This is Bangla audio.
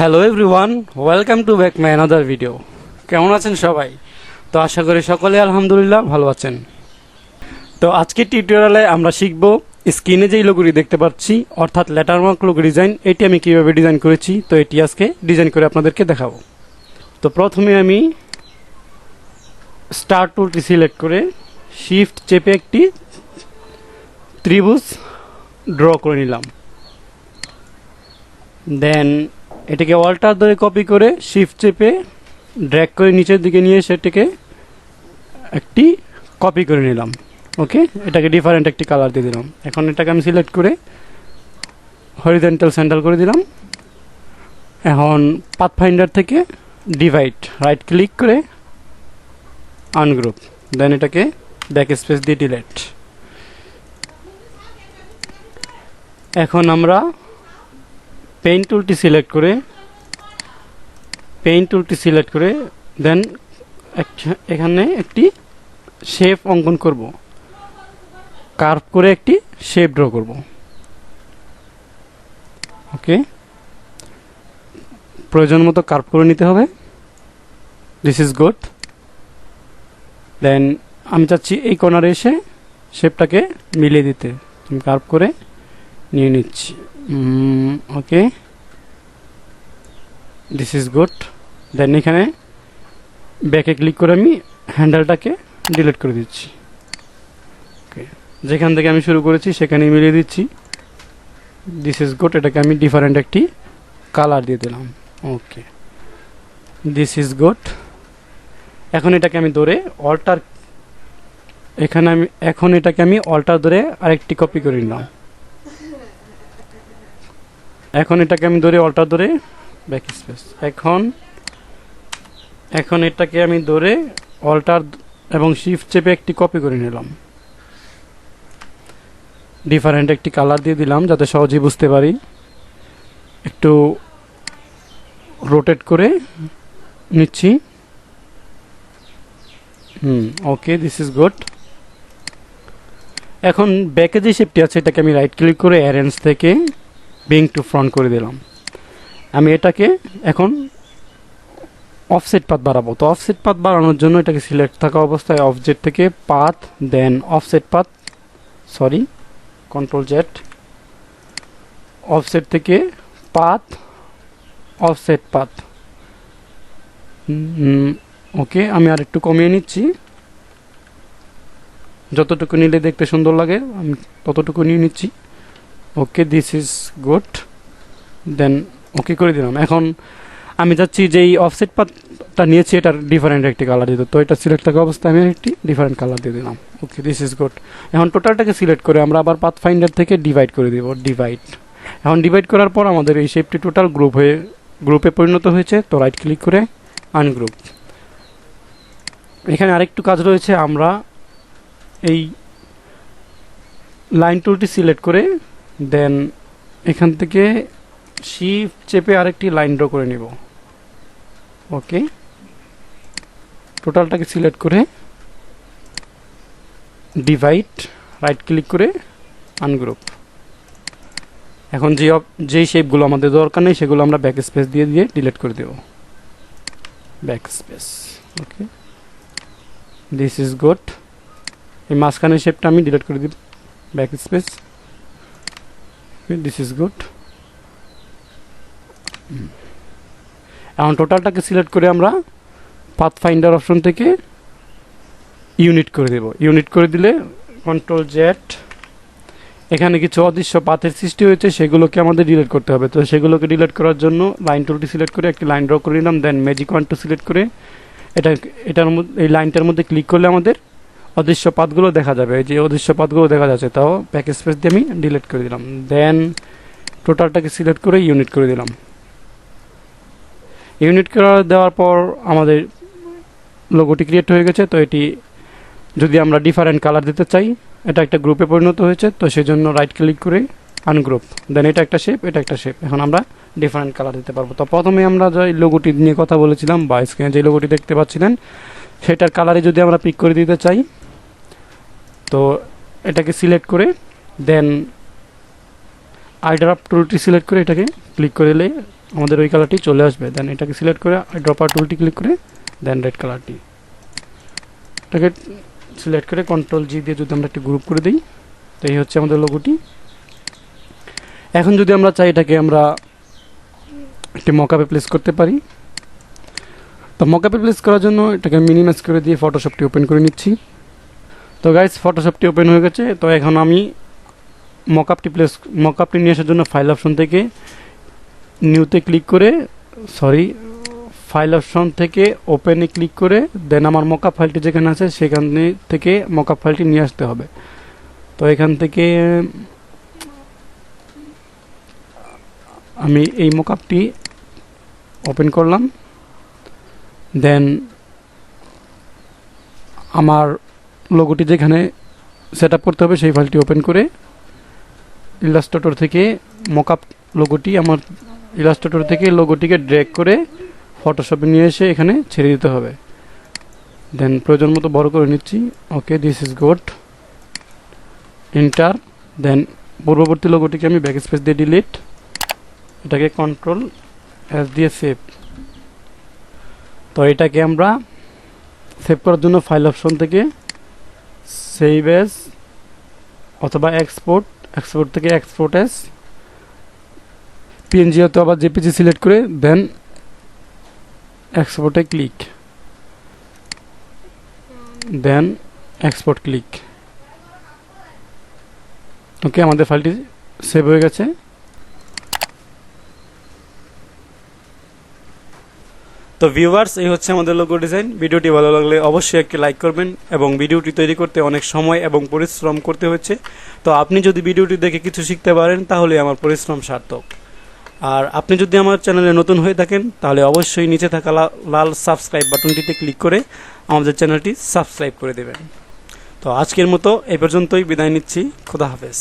Hello everyone, welcome to back my another video. কেমন আছেন সবাই? তো আশা করি সকলে আলহামদুলিল্লাহ ভালো আছেন। তো আজকের টিউটোরিয়ালে আমরা শিখব স্ক্রিনে যেই লোগোটি দেখতে পাচ্ছি অর্থাৎ লেটারমার্ক লোগো ডিজাইন, এটি আমি কীভাবে ডিজাইন করেছি। তো এটি আজকে ডিজাইন করে আপনাদেরকে দেখাবো। তো প্রথমে আমি স্টার টুলটি সিলেক্ট করে শিফট চেপে একটি ত্রিভুজ ড্র করে নিলাম। দেন এটাকে অল্টার ধরে কপি করে শিফট চেপে ড্র্যাগ করে নিচের দিকে নিয়ে সেটাকে একটি কপি করে নিলাম। ওকে, এটাকে ডিফারেন্ট একটি কালার দিয়ে দিলাম। এখন এটাকে আমি সিলেক্ট করে হরিজন্টাল সেন্টার করে দিলাম। এখন পাথফাইন্ডার থেকে ডিভাইড রাইট ক্লিক করে আনগ্রুপ, দেন এটাকে ব্যাক স্পেস দিয়ে ডিলিট। এখন আমরা পেইন্ট টুলটি সিলেক্ট করে দেন এখানে একটি শেপ অঙ্কন করব, কার্ভ করে একটি শেপ ড্র করব। ওকে, প্রয়োজন মতো কার্ভ করে নিতে হবে। This is good. দেন আমি চাচ্ছি এই কর্নারে এসে শেপটাকে মিলিয়ে দিতে, আমি কার্ভ করে নিয়ে নিচ্ছি। ওকে, দিস ইজ গুড। দেন এখানে ব্যাকে ক্লিক করে আমি হ্যান্ডেলটাকে ডিলিট করে দিচ্ছি। ওকে, যেখান থেকে আমি শুরু করেছি সেখানেই মিলিয়ে দিচ্ছি। This is good. এটাকে আমি ডিফারেন্ট একটি কালার দিয়ে দিলাম। ওকে, দিস ইজ গুড। এখন এটাকে আমি ধরে অল্টার ধরে আরেকটি কপি করে নিলাম। এখন এটাকে আমি অল্টার ধরে ব্যাক স্পেস। এখন এটাকে আমি ধরে অল্টার এবং শিফট চেপে একটি কপি করে নিলাম। ডিফারেন্ট একটি কালার দিয়ে দিলাম যাতে সহজেই বুঝতে পারি। একটু রোটেট করে নিচ্ছি। ওকে, দিস ইজ গুড। এখন ব্যাকে যে শেপটি আছে এটাকে আমি রাইট ক্লিক করে অ্যারেঞ্জ থেকে ব্রিং টু ফ্রন্ট করে দিলাম। আমি এটাকে এখন অফসেট পাথ বাড়াবো। তো অফসেট পাথ বাড়ানোর জন্য এটাকে সিলেক্ট থাকা অবস্থায় অবজেক্ট থেকে path, then offset path, control Z, offset থেকে পাথ, অফসেট পাথ। ওকে, আমি আর একটু কমিয়ে নিচ্ছি। যতটুকু নিলে দেখতে সুন্দর লাগে আমি ততটুকু নিয়ে নিচ্ছি। ওকে, দিস ইজ গুড। দেন ওকে করে দিলাম। এখন আমি চাচ্ছি যে এই অফসেট পাথটা নিয়েছি এটার ডিফারেন্ট একটি কালার দিতে। তো এটা সিলেক্ট থাকা অবস্থায় আমি একটি ডিফারেন্ট কালার দিয়ে দিলাম। ওকে, দিস ইজ গুড। এখন টোটালটাকে সিলেক্ট করে আমরা আবার পাথ ফাইন্ডার থেকে ডিভাইড করে দেব। এখন ডিভাইড করার পর আমাদের এই শেপটি টোটাল গ্রুপে পরিণত হয়েছে। তো রাইট ক্লিক করে আনগ্রুপ। এখানে আরেকটু কাজ রয়েছে। আমরা এই লাইন টুলটি সিলেক্ট করে দেন এখান থেকে শিফট চেপে আরেকটি লাইন ড্র করে নিব। ওকে, টোটালটাকে সিলেক্ট করে ডিভাইড রাইট ক্লিক করে আনগ্রুপ। এখন যেই শেপগুলো আমাদের দরকার নেই সেগুলো আমরা ব্যাক স্পেস দিয়ে ডিলিট করে দেব। Back space. Okay, this is good. এই মাঝখানের শেপটা আমি ডিলিট করে দিব, back space. This is good. এখন টোটালটাকে সিলেক্ট করে আমরা পাথ ফাইন্ডার অপশন থেকে ইউনিট করে দেব। ইউনিট করে দিলে কন্ট্রোল জেড, এখানে কিছু অদৃশ্য পাথের সৃষ্টি হয়েছে সেগুলোকে আমাদের ডিলিট করতে হবে। তো সেগুলোকে ডিলিট করার জন্য লাইন টুলটি সিলেক্ট করে একটি লাইন ড্র করে নিলাম। দেন ম্যাজিক ওয়ান টু সিলেক্ট করে এটার মধ্যে এই লাইনটার মধ্যে ক্লিক করলে আমাদের অদৃশ্য পাথগুলো দেখা যাবে। এই যে অদৃশ্য পাথগুলো দেখা যাচ্ছে, তাও ব্যাক স্পেস দিয়ে আমি ডিলিট করে দিলাম। দেন টোটালটাকে সিলেক্ট করে ইউনিট করে দিলাম। ইউনিট করে দেওয়ার পর আমাদের লোগোটি ক্রিয়েট হয়ে গেছে। তো এটি যদি আমরা ডিফারেন্ট কালার দিতে চাই, এটা একটা গ্রুপে পরিণত হয়েছে, তো সেজন্য রাইট ক্লিক করে আনগ্রুপ, দেন এটা একটা শেপ, এটা একটা শেপ। এখন আমরা ডিফারেন্ট কালার দিতে পারবো। তো প্রথমে আমরা যে লোগোটি নিয়ে কথা বলেছিলাম বা স্ক্রিনে যে লোগোটি দেখতে পাচ্ছিলেন সেটার কালারে যদি আমরা পিক করে দিতে চাই, তো এটাকে সিলেক্ট করে দেন আইড্রাফট টুলটি সিলেক্ট করে এটাকে ক্লিক করে দিলে আমাদের ওই কালারটি চলে আসবে। দেন এটাকে সিলেক্ট করে ড্রপার টুলটি ক্লিক করে দেন রেড কালারটি এটাকে সিলেক্ট করে কন্ট্রোল জি দিয়ে যদি আমরা একটি গ্রুপ করে দিই, তো এই হচ্ছে আমাদের লোগোটি। এখন যদি আমরা চাই এটাকে আমরা একটি মকআপে প্লেস করতে পারি। তো মকআপে প্লেস করার জন্য এটাকে মিনিমাইজ করে দিয়ে ফটোশপটি ওপেন করে নিচ্ছি। তো গাইস ফটোশপটি ওপেন হয়ে গেছে। তো এখন আমি মকআপটি নিয়ে আসার জন্য ফাইল অপশন থেকে নিউতে ক্লিক করে ফাইল অপশন থেকে ওপেনে ক্লিক করে দেন আমার মকআপ ফাইলটি যেখানে আছে সেখান থেকে মকআপ ফাইলটি নিয়ে আসতে হবে। তো এখান থেকে আমি এই মকআপটি ওপেন করলাম। দেন আমার লোগোটি যেখানে সেট আপ করতে হবে সেই ফাইলটি ওপেন করে ইলাস্ট্রেটর থেকে লোগোটিকে ড্র্যাগ করে ফটোশপে নিয়ে এসে এখানে ছেড়ে দিতে হবে। দেন প্রয়োজন মতো বড় করে নিচ্ছি। ওকে, দিস ইজ গুড। এন্টার। দেন পূর্ববর্তী লোগোটিকে আমি ব্যাকস্পেস দিয়ে ডিলিট, এটাকে কন্ট্রোল এস দিয়ে সেভ। তো এটাকে আমরা সেভ করার জন্য ফাইল অপশন থেকে সেভ এস অথবা এক্সপোর্ট থেকে এক্সপোর্ট এস পিএনজি অথবা জেপিজি সিলেক্ট করে দেন এক্সপোর্টে ক্লিক, দেন এক্সপোর্ট ক্লিক। ওকে, আমাদের ফাইলটি সেভ হয়ে গেছে। তো ভিউয়ার্স, এই হচ্ছে আমাদের লোগো ডিজাইন। ভিডিওটি ভালো লাগলে অবশ্যই একটি লাইক করবেন, এবং ভিডিওটি তৈরি করতে অনেক সময় এবং পরিশ্রম করতে হচ্ছে। তো আপনি যদি ভিডিওটি দেখে কিছু শিখতে পারেন তাহলে আমার পরিশ্রম সার্থক। আর আপনি যদি আমার চ্যানেলে নতুন হয়ে থাকেন তাহলে অবশ্যই নিচে থাকা লাল সাবস্ক্রাইব বাটনটিতে ক্লিক করে আমাদের চ্যানেলটি সাবস্ক্রাইব করে দেবেন। তো আজকের মতো এই পর্যন্তই বিদায় নিচ্ছি। খোদা হাফেজ।